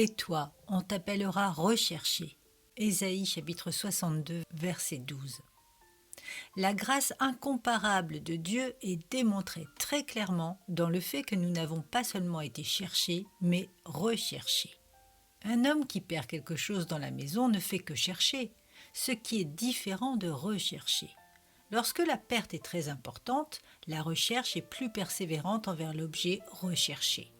Et toi, on t'appellera recherché. Ésaïe chapitre 62, verset 12. La grâce incomparable de Dieu est démontrée très clairement dans le fait que nous n'avons pas seulement été cherchés, mais recherchés. Un homme qui perd quelque chose dans la maison ne fait que chercher, ce qui est différent de rechercher. Lorsque la perte est très importante, la recherche est plus persévérante envers l'objet recherché.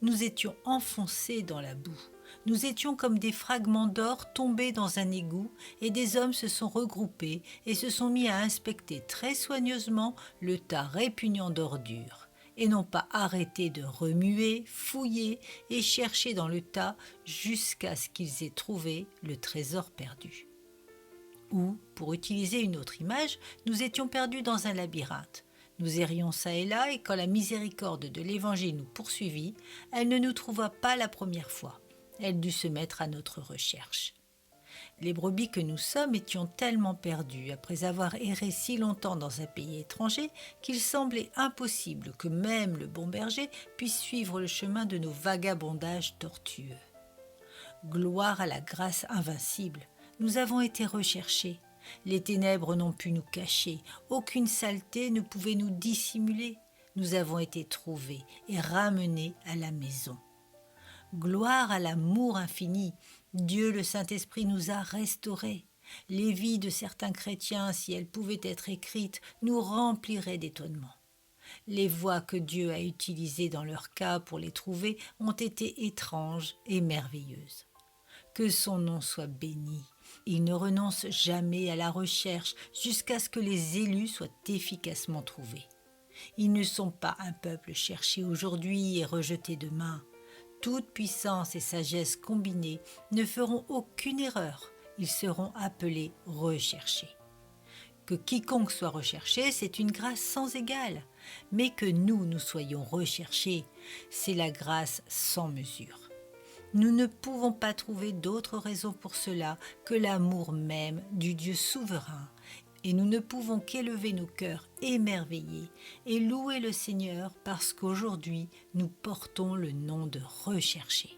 Nous étions enfoncés dans la boue. Nous étions comme des fragments d'or tombés dans un égout et des hommes se sont regroupés et se sont mis à inspecter très soigneusement le tas répugnant d'ordures et n'ont pas arrêté de remuer, fouiller et chercher dans le tas jusqu'à ce qu'ils aient trouvé le trésor perdu. Ou, pour utiliser une autre image, nous étions perdus dans un labyrinthe. Nous errions çà et là, et quand la miséricorde de l'Évangile nous poursuivit, elle ne nous trouva pas la première fois. Elle dut se mettre à notre recherche. Les brebis que nous sommes étions tellement perdus après avoir erré si longtemps dans un pays étranger qu'il semblait impossible que même le bon berger puisse suivre le chemin de nos vagabondages tortueux. Gloire à la grâce invincible, nous avons été recherchés. Les ténèbres n'ont pu nous cacher, aucune saleté ne pouvait nous dissimuler. Nous avons été trouvés et ramenés à la maison. Gloire à l'amour infini, Dieu le Saint-Esprit nous a restaurés. Les vies de certains chrétiens, si elles pouvaient être écrites, nous rempliraient d'étonnement. Les voies que Dieu a utilisées dans leur cas pour les trouver ont été étranges et merveilleuses. Que son nom soit béni. Il ne renonce jamais à la recherche jusqu'à ce que les élus soient efficacement trouvés. Ils ne sont pas un peuple cherché aujourd'hui et rejeté demain. Toute puissance et sagesse combinées ne feront aucune erreur. Ils seront appelés recherchés. Que quiconque soit recherché, c'est une grâce sans égale. Mais que nous soyons recherchés, c'est la grâce sans mesure. Nous ne pouvons pas trouver d'autre raison pour cela que l'amour même du Dieu souverain, et nous ne pouvons qu'élever nos cœurs émerveillés et louer le Seigneur parce qu'aujourd'hui nous portons le nom de recherché.